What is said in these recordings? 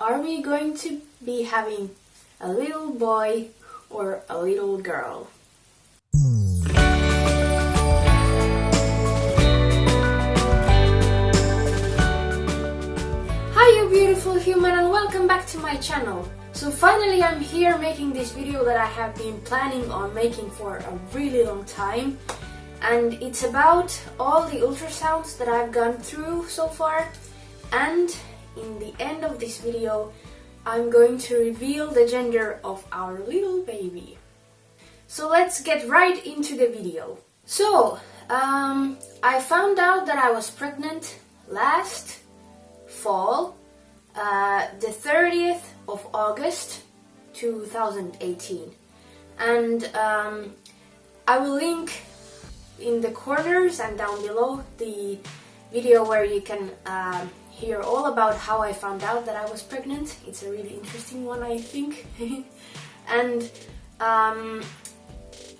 Are we going to be having a little boy or a little girl? Hi you beautiful human, and welcome back to my channel. So finally I'm here making this video that I have been planning on making for a really long time. And it's about all the ultrasounds that I've gone through so far. And in the end of this video, I'm going to reveal the gender of our little baby. So let's get right into the video. So, I found out that I was pregnant last fall, the 30th of August 2018. And I will link in the corners and down below the video where you can hear all about how I found out that I was pregnant. It's a really interesting one, I think. And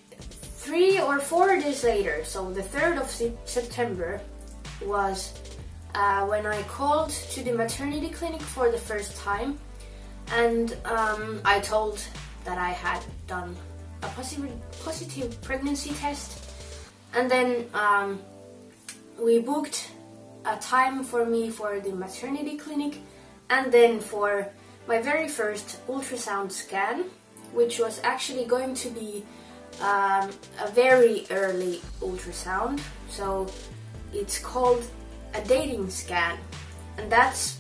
3 or 4 days later, so the 3rd of September was when I called to the maternity clinic for the first time, and I told that I had done a positive pregnancy test, and then we booked a time for me for the maternity clinic, and then for my very first ultrasound scan, which was actually going to be a very early ultrasound. So it's called a dating scan, and that's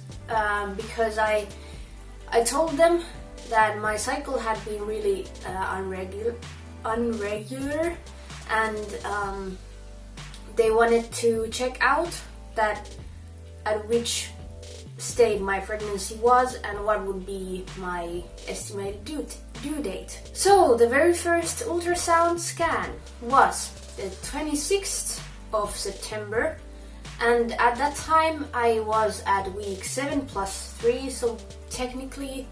because I told them that my cycle had been really unregular, and they wanted to check out that at which state my pregnancy was and what would be my estimated due date. So the very first ultrasound scan was the 26th of September, and at that time I was at week 7 plus 3, so technically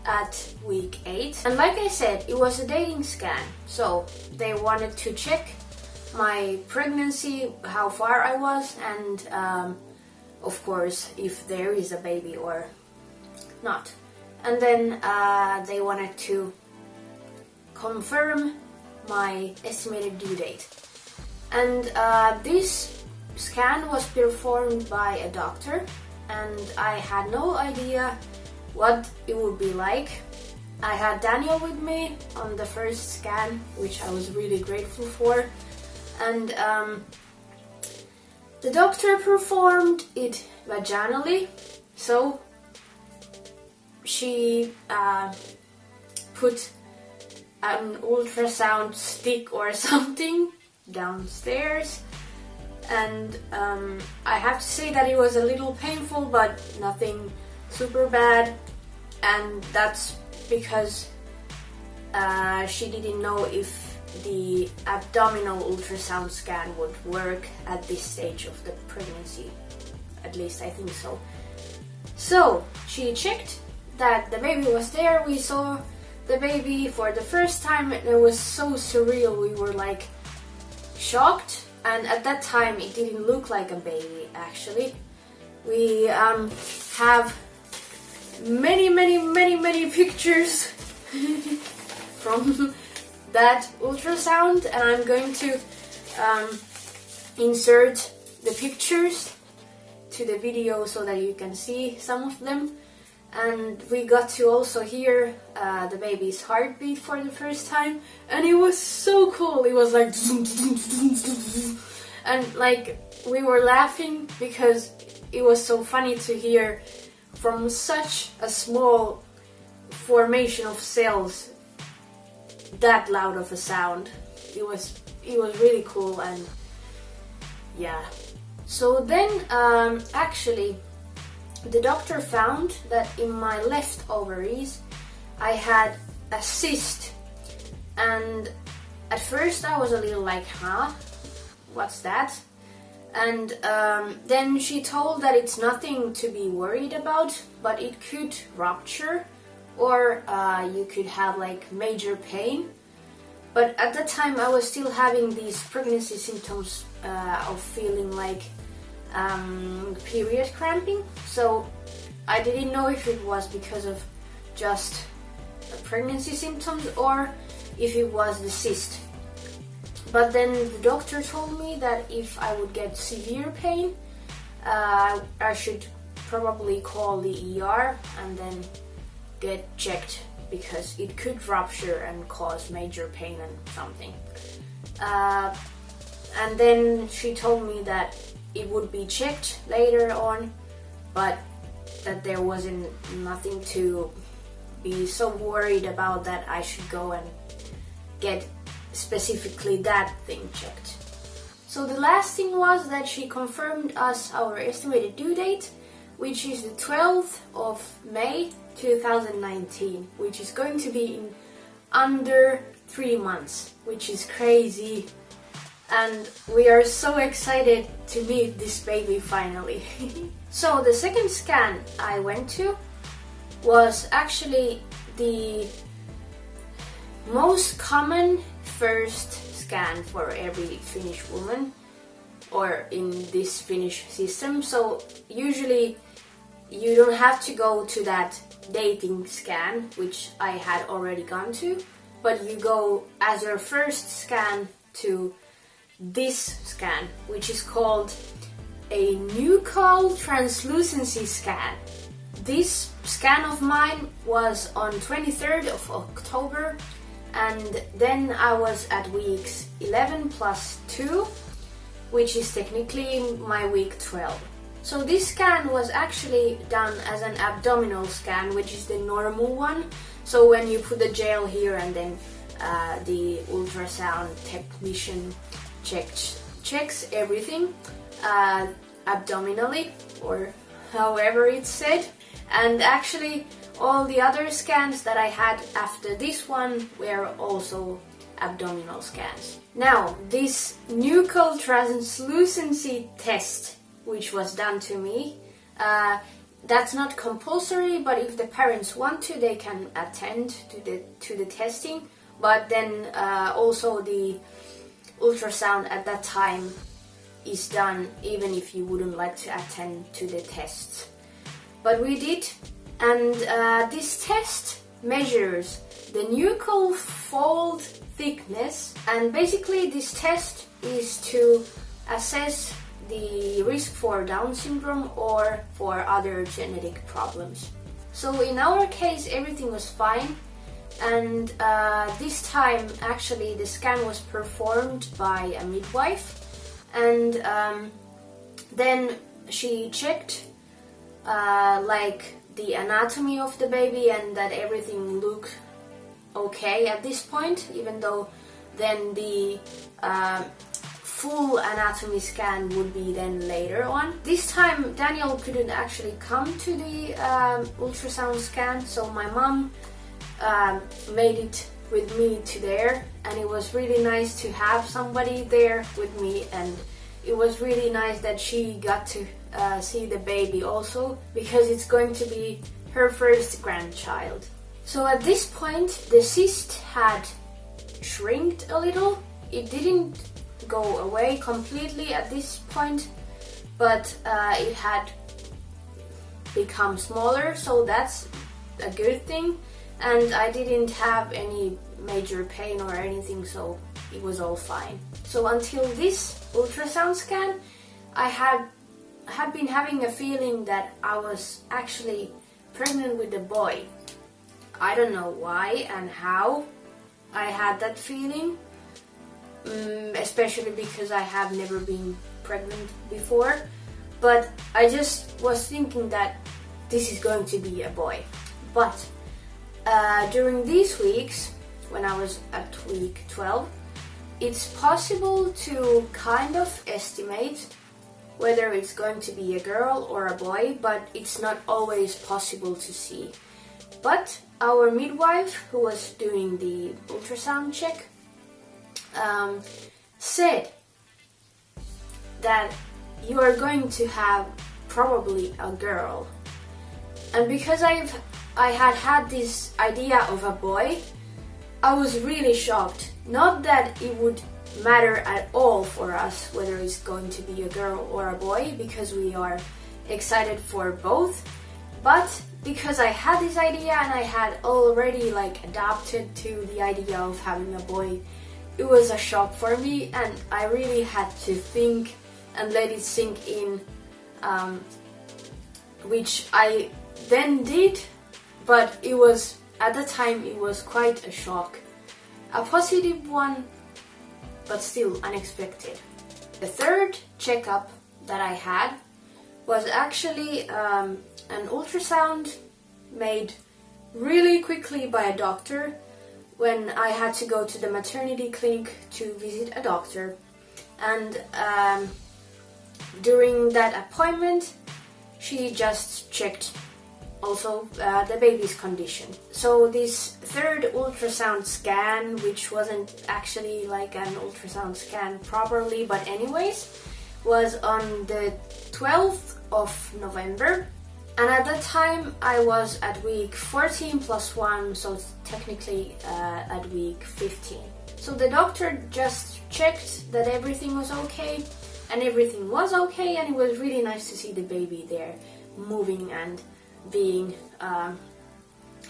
at week 8. And like I said, it was a dating scan, so they wanted to check my pregnancy, how far I was, and of course if there is a baby or not. And then they wanted to confirm my estimated due date. And this scan was performed by a doctor, and I had no idea what it would be like. I had Daniel with me on the first scan, which I was really grateful for. And the doctor performed it vaginally, so she put an ultrasound stick or something downstairs, and I have to say that it was a little painful, but nothing super bad, and that's because she didn't know if the abdominal ultrasound scan would work at this stage of the pregnancy. At least I think so. So she checked that the baby was there. We saw the baby for the first time, and it was so surreal. We were like shocked, and at that time it didn't look like a baby actually. We have many pictures from that ultrasound, and I'm going to insert the pictures to the video so that you can see some of them. And we got to also hear the baby's heartbeat for the first time, and it was so cool. It was like and like we were laughing because it was so funny to hear from such a small formation of cells that loud of a sound. It was really cool, and yeah. So then actually the doctor found that in my left ovaries I had a cyst, and at first I was a little like, huh, what's that? And then she told that it's nothing to be worried about, but it could rupture, or you could have like major pain. But at that time I was still having these pregnancy symptoms of feeling like period cramping. So I didn't know if it was because of just pregnancy symptoms or if it was the cyst. But then the doctor told me that if I would get severe pain, I should probably call the ER and then get checked, because it could rupture and cause major pain and something. And then she told me that it would be checked later on, but that there wasn't nothing to be so worried about, that I should go and get specifically that thing checked. So the last thing was that she confirmed us our estimated due date, which is the 12th of May 2019, which is going to be in under 3 months, which is crazy. And we are so excited to meet this baby finally. So the second scan I went to was actually the most common first scan for every Finnish woman, or in this Finnish system. So usually you don't have to go to that dating scan, which I had already gone to, but you go as your first scan to this scan, which is called a Nuchal Translucency scan. This scan of mine was on 23rd of October, and then I was at weeks 11 plus 2, which is technically my week 12. So this scan was actually done as an abdominal scan, which is the normal one. So when you put the gel here and then the ultrasound technician checks everything abdominally, or however it's said. And actually all the other scans that I had after this one were also abdominal scans. Now, this Nuchal Translucency test, which was done to me, that's not compulsory, but if the parents want to, they can attend to the testing. But then also the ultrasound at that time is done, even if you wouldn't like to attend to the tests. But we did, and this test measures the nuchal fold thickness, and basically this test is to assess the risk for Down syndrome or for other genetic problems. So in our case everything was fine, and this time actually the scan was performed by a midwife, and then she checked like the anatomy of the baby, and that everything looked okay at this point, even though then the full anatomy scan would be then later on. This time Daniel couldn't actually come to the ultrasound scan, so my mom made it with me to there, and it was really nice to have somebody there with me, and it was really nice that she got to see the baby also, because it's going to be her first grandchild. So at this point the cyst had shrinked a little. It didn't go away completely at this point, but it had become smaller, so that's a good thing. And I didn't have any major pain or anything, so it was all fine. So until this ultrasound scan, I had been having a feeling that I was actually pregnant with a boy. I don't know why and how I had that feeling, especially because I have never been pregnant before, but I just was thinking that this is going to be a boy. But during these weeks, when I was at week 12, it's possible to kind of estimate whether it's going to be a girl or a boy, but it's not always possible to see. But our midwife, who was doing the ultrasound check, said that you are going to have probably a girl. And because I had this idea of a boy, I was really shocked. Not that it would matter at all for us whether it's going to be a girl or a boy, because we are excited for both, But because I had this idea and I had already like adapted to the idea of having a boy, it was a shock for me, and I really had to think and let it sink in, which I then did, but it was, at the time, it was quite a shock. A positive one, but still unexpected. The third checkup that I had was actually an ultrasound made really quickly by a doctor when I had to go to the maternity clinic to visit a doctor. And during that appointment, she just checked also the baby's condition. So this third ultrasound scan, which wasn't actually like an ultrasound scan properly, but anyways, was on the 12th of November. And at that time I was at week 14 plus 1, so technically at week 15. So the doctor just checked that everything was okay, and everything was okay, and it was really nice to see the baby there moving and being a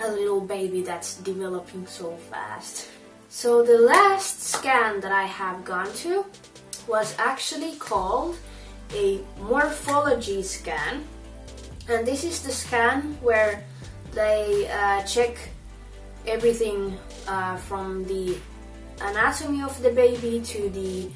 little baby that's developing so fast. So the last scan that I have gone to was actually called a Morphology Scan, and this is the scan where they check everything from the anatomy of the baby to the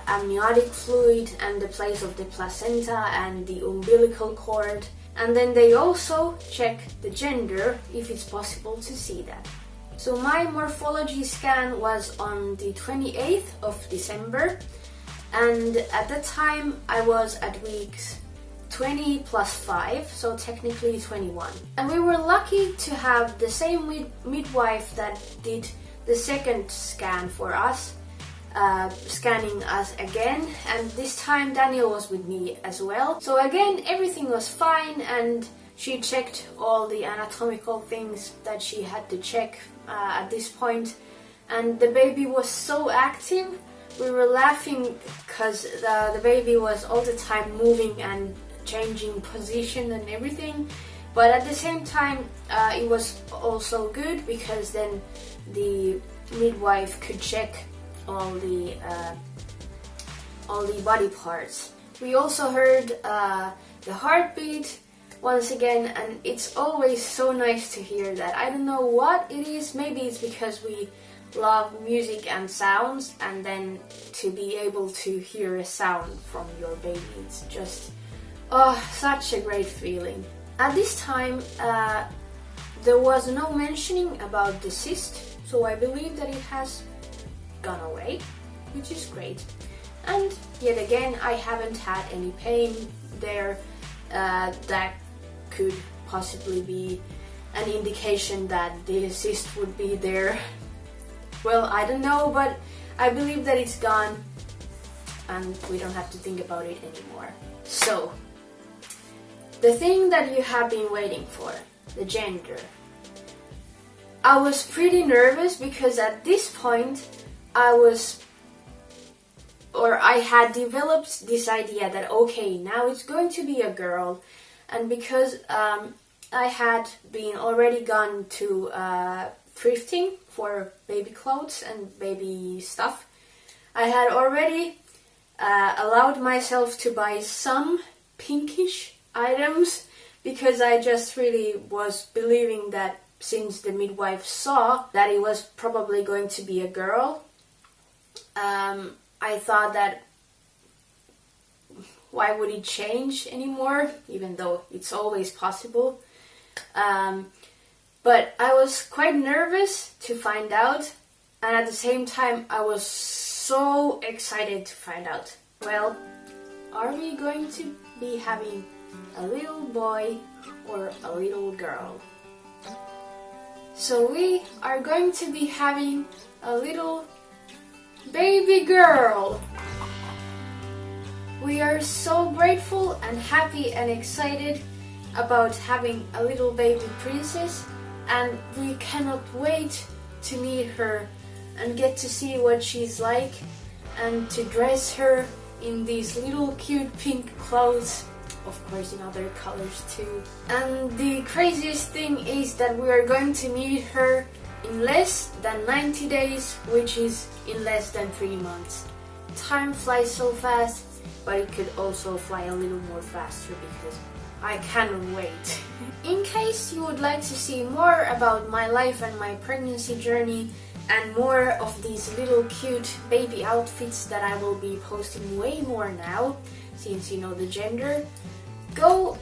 amniotic fluid and the place of the placenta and the umbilical cord. And then they also check the gender, if it's possible to see that. So my morphology scan was on the 28th of December, and at that time I was at weeks 20 plus 5, so technically 21. And we were lucky to have the same midwife that did the second scan for us, scanning us again, and this time Daniel was with me as well. So again, everything was fine, and she checked all the anatomical things that she had to check at this point, and the baby was so active. We were laughing because the baby was all the time moving and changing position and everything, but at the same time it was also good because then the midwife could check all the body parts. We also heard the heartbeat once again, and it's always so nice to hear that. I don't know what it is, maybe it's because we love music and sounds, and then to be able to hear a sound from your baby, it's just such a great feeling. At this time there was no mentioning about the cyst, so I believe that it has gone away, which is great. And yet again, I haven't had any pain there that could possibly be an indication that the cyst would be there. Well, I don't know, but I believe that it's gone and we don't have to think about it anymore. So, the thing that you have been waiting for, the gender. I was pretty nervous because at this point I had developed this idea that okay, now it's going to be a girl, and because I had been already gone to thrifting for baby clothes and baby stuff, I had already allowed myself to buy some pinkish items because I just really was believing that since the midwife saw that it was probably going to be a girl, I thought that why would it change anymore, even though it's always possible. But I was quite nervous to find out, and at the same time I was so excited to find out. Well, are we going to be having a little boy or a little girl? So we are going to be having a little baby girl. We are so grateful and happy and excited about having a little baby princess, and we cannot wait to meet her and get to see what she's like and to dress her in these little cute pink clothes of course in other colors too. And the craziest thing is that we are going to meet her in less than 90 days, which is in less than 3 months. Time flies so fast, but it could also fly a little more faster because I cannot wait. In case you would like to see more about my life and my pregnancy journey and more of these little cute baby outfits that I will be posting way more now, since you know the gender, go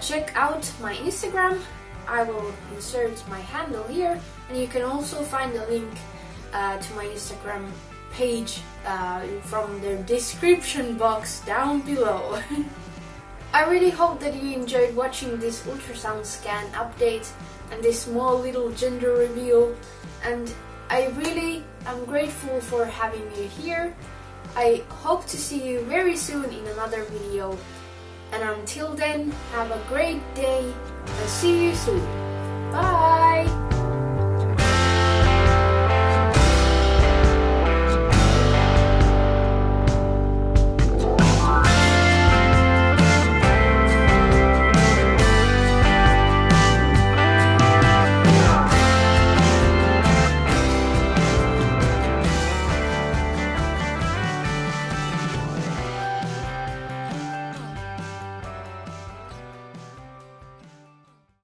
check out my Instagram. I will insert my handle here, and you can also find a link to my Instagram page from the description box down below. I really hope that you enjoyed watching this ultrasound scan update and this small little gender reveal, and I really am grateful for having you here. I hope to see you very soon in another video, and until then, have a great day and see you soon.